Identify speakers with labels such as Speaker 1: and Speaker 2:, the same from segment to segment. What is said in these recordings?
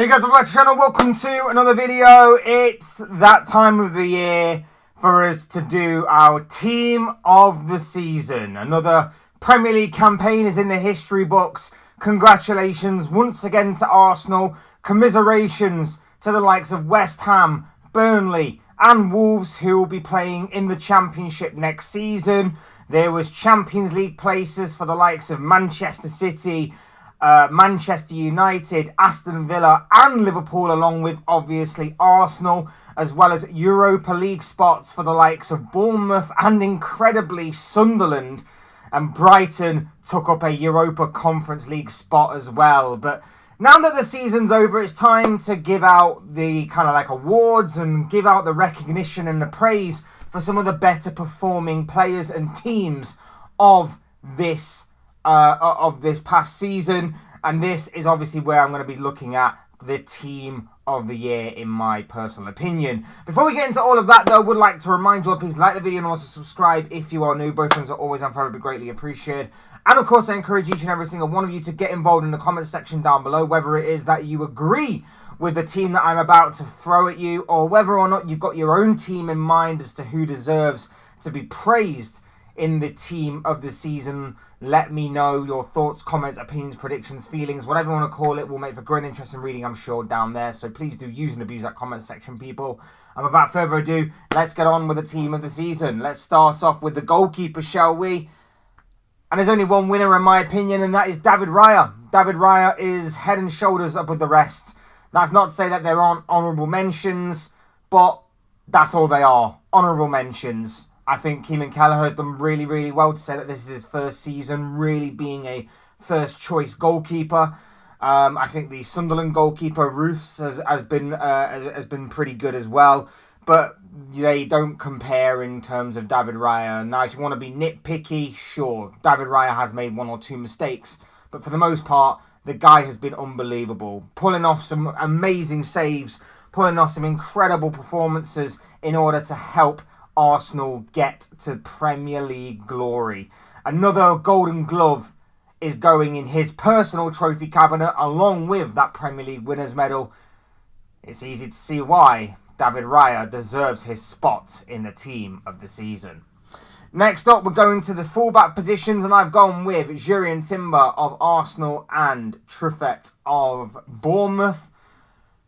Speaker 1: Hey guys, welcome back to the channel. Welcome to another video. It's that time of the year for us to do our team of the season. Another Premier League campaign is in the history books. Congratulations once again to Arsenal. Commiserations to the likes of West Ham, Burnley and Wolves, who will be playing in the Championship next season. There was Champions League places for the likes of Manchester City, Manchester United, Aston Villa and Liverpool, along with obviously Arsenal, as well as Europa League spots for the likes of Bournemouth and incredibly Sunderland, and Brighton took up a Europa Conference League spot as well. But now that the season's over, it's time to give out the kind of like awards and give out the recognition and the praise for some of the better performing players and teams of this past season. And this is obviously where I'm going to be looking at the team of the year, in my personal opinion. Before we get into all of that though, I would like to remind you all, please like the video and also subscribe if you are new. Both things are always and forever greatly appreciated. And of course, I encourage each and every single one of you to get involved in the comment section down below, whether it is that you agree with the team that I'm about to throw at you, or whether or not you've got your own team in mind as to who deserves to be praised in the team of the season. Let me know your thoughts, comments, opinions, predictions, feelings, whatever you want to call it. Will make for great interesting reading, I'm sure, down there. So please do use and abuse that comment section, people. And without further ado, let's get on with the team of the season. Let's start off with the goalkeeper, shall we? And there's only one winner in my opinion, and that is David Raya. David Raya is head and shoulders up with the rest. That's not to say that there aren't honourable mentions, but that's all they are, honourable mentions. I think Keenan Kelleher has done really, really well to say that this is his first season really being a first choice goalkeeper. I think the Sunderland goalkeeper Roofs has been pretty good as well, but they don't compare in terms of David Raya. Now, if you want to be nitpicky, sure, David Raya has made one or two mistakes, but for the most part, the guy has been unbelievable, pulling off some amazing saves, pulling off some incredible performances in order to help Arsenal get to Premier League glory. Another Golden Glove is going in his personal trophy cabinet along with that Premier League winners medal. It's easy to see why David Raya deserves his spot in the team of the season. Next up, we're going to the fullback positions, and I've gone with Jurrien Timber of Arsenal and Truffert of Bournemouth.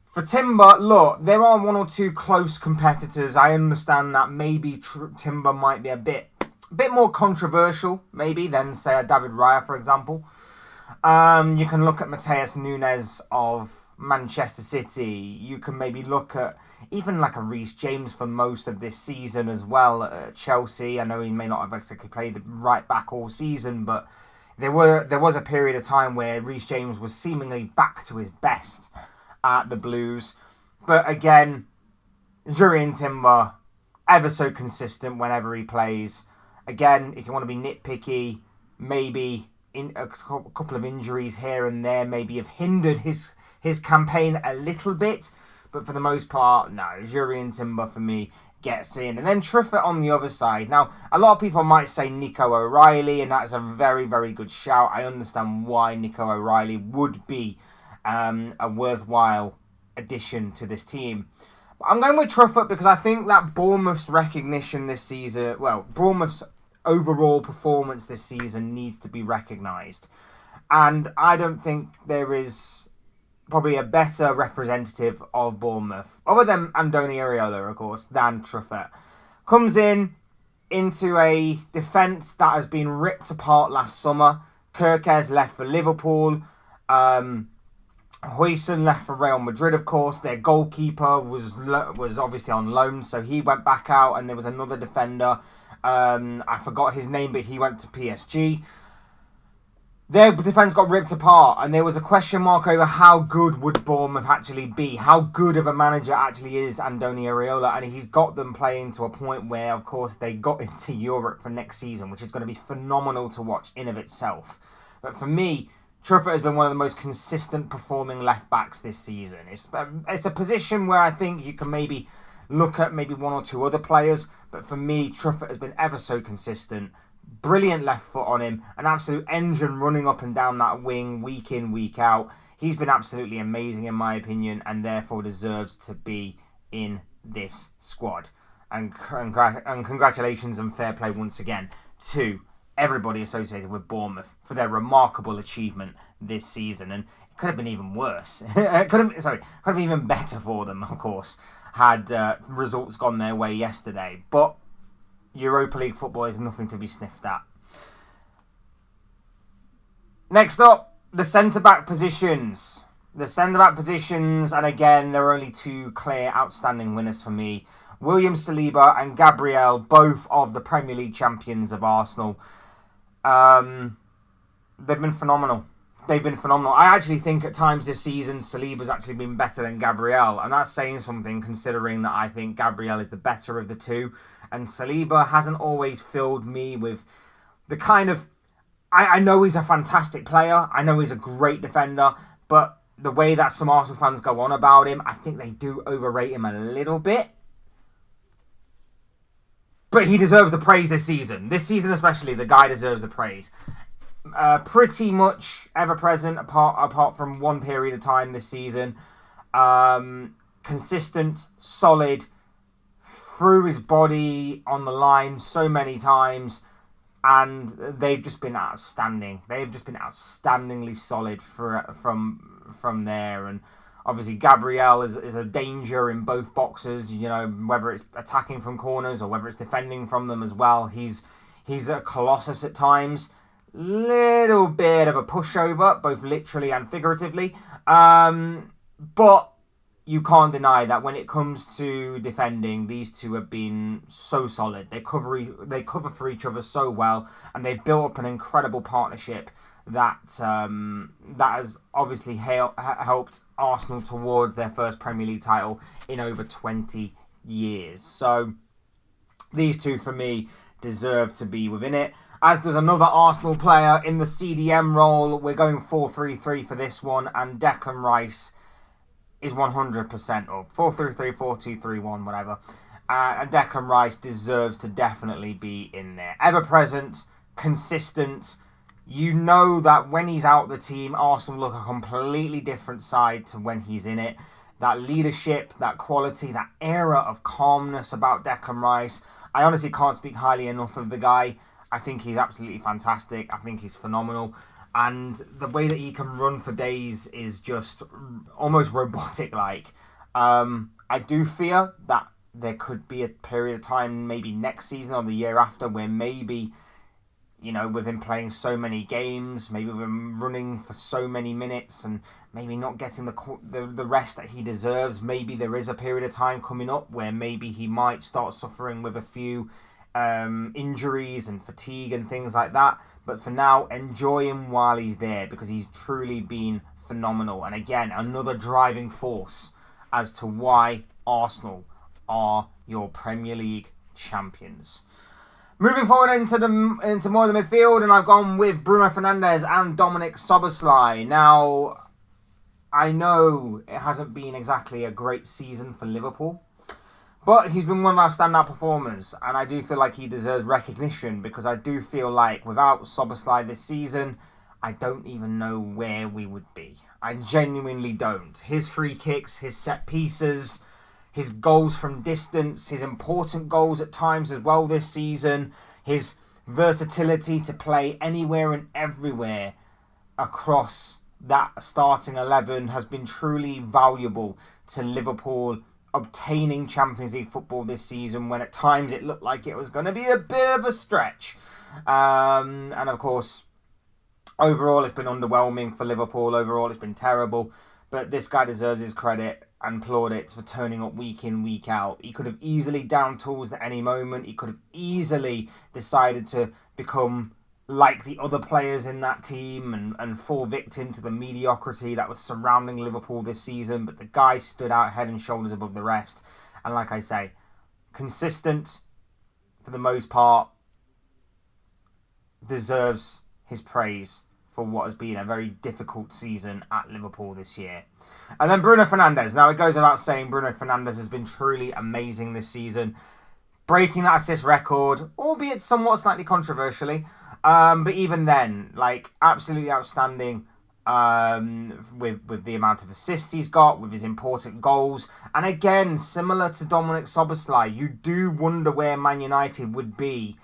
Speaker 1: For Timber, look, there are one or two close competitors. I understand that maybe Timber might be a bit more controversial, maybe, than, say, a David Raya, for example. You can look at Mateus Nunes of Manchester City. You can maybe look at even like a Reece James for most of this season as well at Chelsea. I know he may not have exactly played right back all season, but there was a period of time where Reece James was seemingly back to his best at the Blues. But again, Jurrien Timber, ever so consistent whenever he plays. Again, if you want to be nitpicky, maybe in a couple of injuries here and there maybe have hindered his campaign a little bit. But for the most part, no, Jurrien Timber for me gets in. And then Truffert on the other side. Now, a lot of people might say Nico O'Reilly, and that's a very, very good shout. I understand why Nico O'Reilly would be a worthwhile addition to this team. But I'm going with Truffert because I think that Bournemouth's recognition this season, well, Bournemouth's overall performance this season needs to be recognised. And I don't think there is probably a better representative of Bournemouth, other than Andoni Iraola, of course, than Truffert. Comes into a defence that has been ripped apart last summer. Kerkez left for Liverpool. Huijsen left for Real Madrid, of course. Their goalkeeper was obviously on loan, so he went back out, and there was another defender. I forgot his name, but he went to PSG. Their defence got ripped apart, and there was a question mark over how good would Bournemouth actually be. How good of a manager actually is Andoni Iraola, and he's got them playing to a point where, of course, they got into Europe for next season, which is going to be phenomenal to watch in of itself. But for me, Truffert has been one of the most consistent performing left-backs this season. It's a position where I think you can maybe look at maybe one or two other players, but for me, Truffert has been ever so consistent. Brilliant left foot on him, an absolute engine running up and down that wing week in, week out. He's been absolutely amazing in my opinion, and therefore deserves to be in this squad. And congratulations and fair play once again to everybody associated with Bournemouth for their remarkable achievement this season. And it could have been even worse. It could have been even better for them, of course, had results gone their way yesterday. But Europa League football is nothing to be sniffed at. Next up, the centre-back positions. And again, there are only two clear outstanding winners for me. William Saliba and Gabriel, both of the Premier League champions of Arsenal. They've been phenomenal. I actually think at times this season, Saliba's actually been better than Gabriel. And that's saying something, considering that I think Gabriel is the better of the two. And Saliba hasn't always filled me with the kind of... I know he's a fantastic player. I know he's a great defender. But the way that some Arsenal fans go on about him, I think they do overrate him a little bit. But he deserves the praise this season. This season especially, the guy deserves the praise. Pretty much ever-present apart from one period of time this season. Consistent, solid, threw his body on the line so many times. And they've just been outstanding. They've just been outstandingly solid from there. And obviously, Gabriel is a danger in both boxes, whether it's attacking from corners or whether it's defending from them as well. He's a colossus at times. Little bit of a pushover, both literally and figuratively. But you can't deny that when it comes to defending, these two have been so solid. They cover for each other so well, and they've built up an incredible partnership that has obviously helped Arsenal towards their first Premier League title in over 20 years. So these two, for me, deserve to be within it. As does another Arsenal player in the CDM role. We're going 4-3-3 for this one, and Declan Rice is 100% up. 4-3-3, 4-2-3-1, whatever. And Declan Rice deserves to definitely be in there. Ever-present, consistent. You know that when he's out the team, Arsenal look a completely different side to when he's in it. That leadership, that quality, that era of calmness about Declan Rice. I honestly can't speak highly enough of the guy. I think he's absolutely fantastic. I think he's phenomenal. And the way that he can run for days is just almost robotic-like. I do fear that there could be a period of time, maybe next season or the year after, where maybe, with him playing so many games, maybe with him running for so many minutes and maybe not getting the rest that he deserves, maybe there is a period of time coming up where maybe he might start suffering with a few injuries and fatigue and things like that. But for now, enjoy him while he's there, because he's truly been phenomenal. And again, another driving force as to why Arsenal are your Premier League champions. Moving forward into more of the midfield, and I've gone with Bruno Fernandes and Dominic Szoboszlai. Now, I know it hasn't been exactly a great season for Liverpool, but he's been one of our standout performers, and I do feel like he deserves recognition, because I do feel like without Szoboszlai this season, I don't even know where we would be. I genuinely don't. His free kicks, his set pieces, his goals from distance, his important goals at times as well this season, his versatility to play anywhere and everywhere across that starting 11 has been truly valuable to Liverpool obtaining Champions League football this season, when at times it looked like it was going to be a bit of a stretch. And of course, overall it's been underwhelming for Liverpool. Overall it's been terrible. But this guy deserves his credit and plaudits for turning up week in, week out. He could have easily downed tools at any moment. He could have easily decided to become like the other players in that team and fall victim to the mediocrity that was surrounding Liverpool this season. But the guy stood out head and shoulders above the rest. And like I say, consistent for the most part, deserves his praise for what has been a very difficult season at Liverpool this year. And then Bruno Fernandes. Now, it goes without saying, Bruno Fernandes has been truly amazing this season, breaking that assist record, albeit somewhat slightly controversially. But even then, absolutely outstanding. with the amount of assists he's got, with his important goals. And again, similar to Dominic Szoboszlai, you do wonder where Man United would be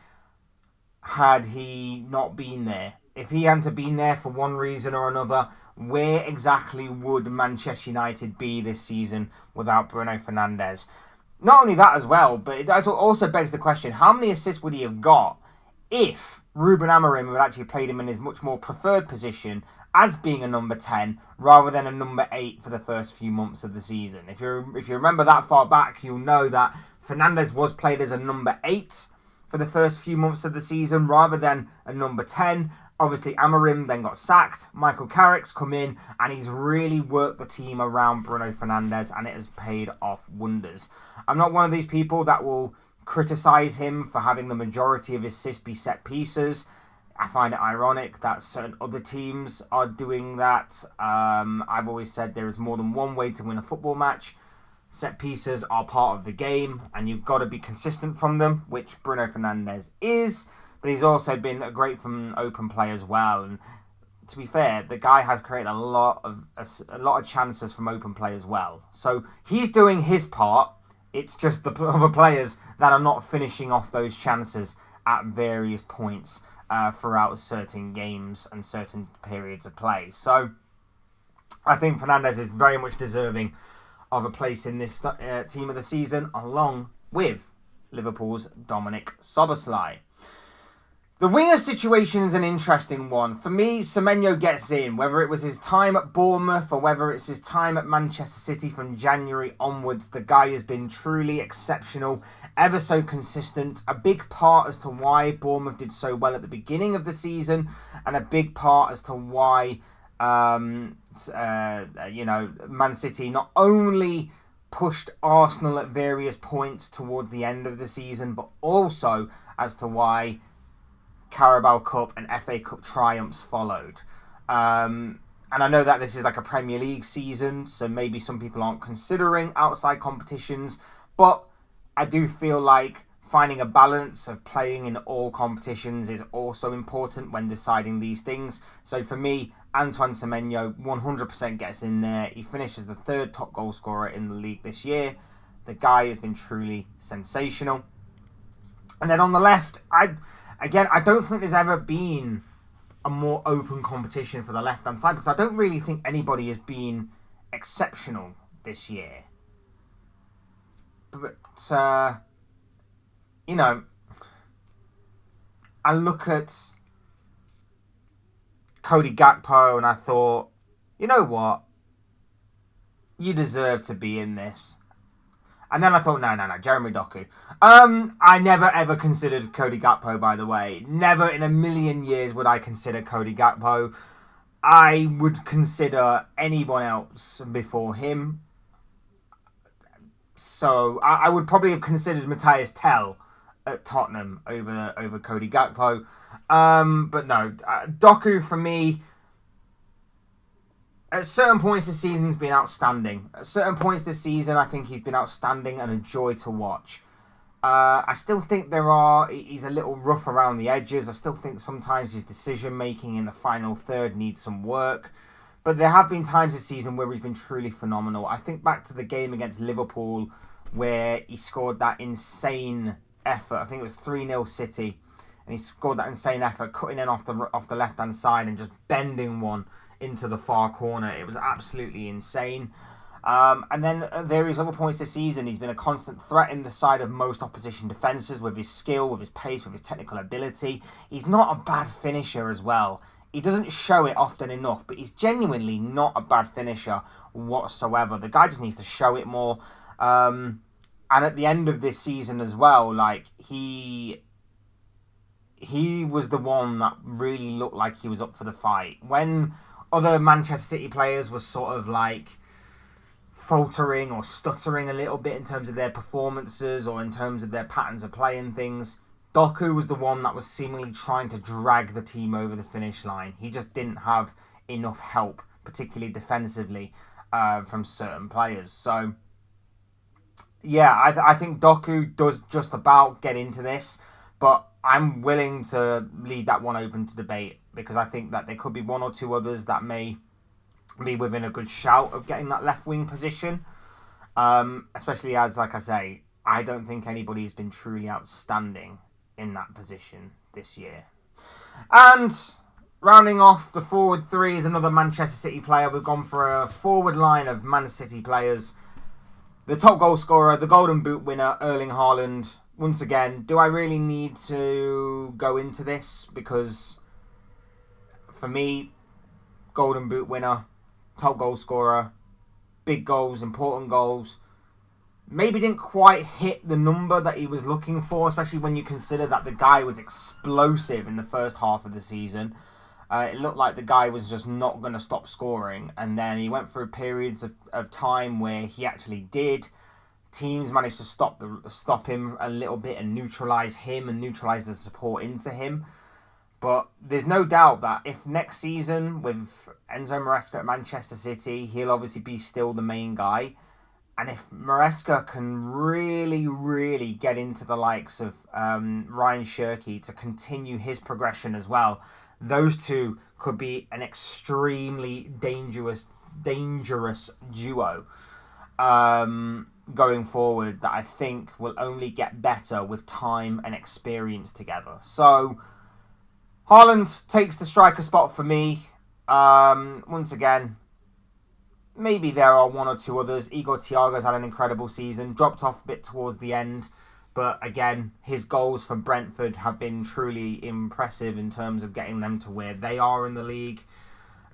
Speaker 1: had he not been there. If he hadn't been there for one reason or another, where exactly would Manchester United be this season without Bruno Fernandes? Not only that as well, but it also begs the question, how many assists would he have got if Ruben Amorim had actually played him in his much more preferred position as being a number 10 rather than a number 8 for the first few months of the season? If you remember that far back, you'll know that Fernandes was played as a number 8 for the first few months of the season rather than a number 10. Obviously, Amorim then got sacked. Michael Carrick's come in, and he's really worked the team around Bruno Fernandes, and it has paid off wonders. I'm not one of these people that will criticise him for having the majority of his assists be set pieces. I find it ironic that certain other teams are doing that. I've always said there is more than one way to win a football match. Set pieces are part of the game, and you've got to be consistent from them, which Bruno Fernandes is. But he's also been great from open play as well. And to be fair, the guy has created a lot of chances from open play as well. So he's doing his part. It's just the other players that are not finishing off those chances at various points throughout certain games and certain periods of play. So I think Fernandes is very much deserving of a place in this team of the season, along with Liverpool's Dominic Szoboszlai. The winger situation is an interesting one. For me, Semenyo gets in, whether it was his time at Bournemouth or whether it's his time at Manchester City from January onwards. The guy has been truly exceptional, ever so consistent. A big part as to why Bournemouth did so well at the beginning of the season, and a big part as to why Man City not only pushed Arsenal at various points towards the end of the season, but also as to why Carabao Cup and FA Cup triumphs followed. And I know that this is like a Premier League season, so maybe some people aren't considering outside competitions, but I do feel like finding a balance of playing in all competitions is also important when deciding these things. So for me, Antoine Semenyo 100% gets in there. He finishes the third top goal scorer in the league this year. The guy has been truly sensational. And then on the left, I don't think there's ever been a more open competition for the left-hand side, because I don't really think anybody has been exceptional this year. But, I look at Cody Gakpo and I thought, you know what? You deserve to be in this. And then I thought, no, Jeremy Doku. I never ever considered Cody Gakpo, by the way. Never in a million years would I consider Cody Gakpo. I would consider anyone else before him. So I would probably have considered Matthias Tell at Tottenham over Cody Gakpo. But no, Doku for me, at certain points this season's been outstanding. At certain points this season, I think he's been outstanding and a joy to watch. I still think he's a little rough around the edges. I still think sometimes his decision-making in the final third needs some work. But there have been times this season where he's been truly phenomenal. I think back to the game against Liverpool where he scored that insane effort. I think it was 3-0 City. And he scored that insane effort, cutting in off the left-hand side and just bending one into the far corner. It was absolutely insane. And then at various other points this season, he's been a constant threat in the side of most opposition defences with his skill, with his pace, with his technical ability. He's not a bad finisher as well. He doesn't show it often enough, but he's genuinely not a bad finisher whatsoever. The guy just needs to show it more. And at the end of this season as well, like he was the one that really looked like he was up for the fight. When other Manchester City players were sort of like faltering or stuttering a little bit in terms of their performances or in terms of their patterns of play and things, Doku was the one that was seemingly trying to drag the team over the finish line. He just didn't have enough help, particularly defensively, from certain players. So, yeah, I think Doku does just about get into this, but I'm willing to leave that one open to debate because I think that there could be one or two others that may be within a good shout of getting that left wing position. Especially as, like I say, I don't think anybody's been truly outstanding in that position this year. And rounding off the forward three is another Manchester City player. We've gone for a forward line of Man City players. The top goal scorer, the Golden Boot winner, Erling Haaland. Once again, do I really need to go into this? Because for me, Golden Boot winner, top goal scorer, big goals, important goals. Maybe didn't quite hit the number that he was looking for, especially when you consider that the guy was explosive in the first half of the season. It looked like the guy was just not going to stop scoring. And then he went through periods of time where he actually did. Teams managed to stop him a little bit and neutralise him and neutralise the support into him. But there's no doubt that if next season with Enzo Maresca at Manchester City, he'll obviously be still the main guy. And if Maresca can really, really get into the likes of Ryan Shirky to continue his progression as well, those two could be an extremely dangerous duo going forward that I think will only get better with time and experience together. So Haaland takes the striker spot for me. Once again, maybe there are one or two others. Igor Thiago's had an incredible season, dropped off a bit towards the end. But again, his goals for Brentford have been truly impressive in terms of getting them to where they are in the league.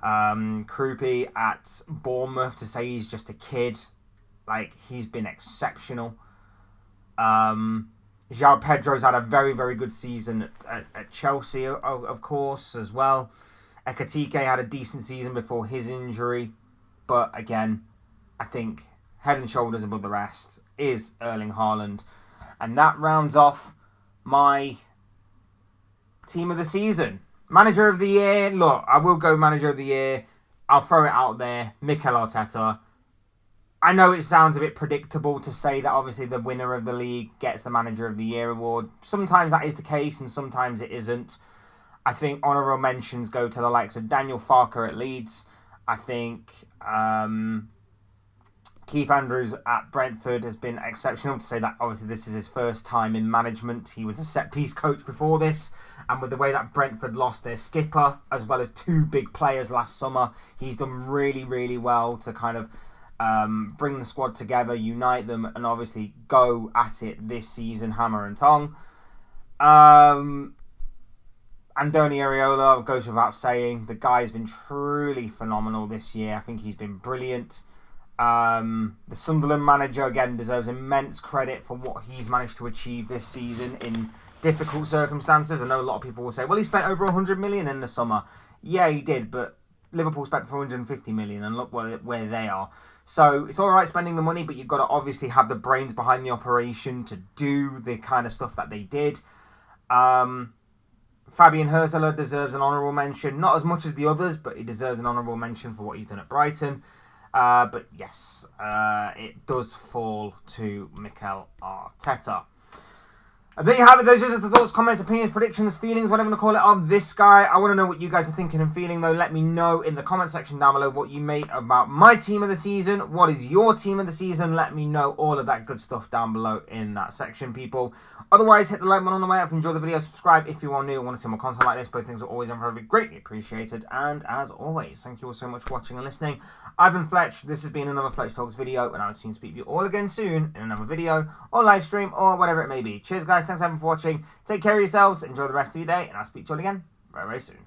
Speaker 1: Krupi at Bournemouth, to say he's just a kid, like, he's been exceptional. João Pedro's had a very, very good season at Chelsea, of course, as well. Ekatike had a decent season before his injury. But again, I think head and shoulders above the rest is Erling Haaland. And that rounds off my team of the season. Manager of the year. Look, I will go manager of the year. I'll throw it out there. Mikel Arteta. I know it sounds a bit predictable to say that obviously the winner of the league gets the manager of the year award. Sometimes that is the case and sometimes it isn't. I think honourable mentions go to the likes of Daniel Farke at Leeds. I think Keith Andrews at Brentford has been exceptional, to say that obviously this is his first time in management. He was a set-piece coach before this, and with the way that Brentford lost their skipper as well as two big players last summer, he's done really, really well to kind of bring the squad together, unite them, and obviously go at it this season, hammer and tong. Andoni Areola goes without saying. The guy's been truly phenomenal this year. I think he's been brilliant. The Sunderland manager, again, deserves immense credit for what he's managed to achieve this season in difficult circumstances. I know a lot of people will say, well, he spent over 100 million in the summer. Yeah, he did, but Liverpool spent 450 million, and look where they are. So it's all right spending the money, but you've got to obviously have the brains behind the operation to do the kind of stuff that they did. Fabian Hürzeler deserves an honourable mention. Not as much as the others, but he deserves an honourable mention for what he's done at Brighton. But yes, it does fall to Mikel Arteta. And there you have it. Those are the thoughts, comments, opinions, predictions, feelings, whatever you want to call it, of this guy. I want to know what you guys are thinking and feeling, though. Let me know in the comment section down below what you made about my team of the season. What is your team of the season? Let me know all of that good stuff down below in that section, people. Otherwise, hit the like button on the way up. If you enjoyed the video, subscribe if you are new and want to see more content like this. Both things are always incredibly greatly appreciated. And as always, thank you all so much for watching and listening. I've been Fletch. This has been another Fletch Talks video, and I'll soon speak to you all again soon in another video or live stream or whatever it may be. Cheers, guys. Thanks everyone for watching. Take care of yourselves. Enjoy the rest of your day, and I'll speak to you all again very, very soon.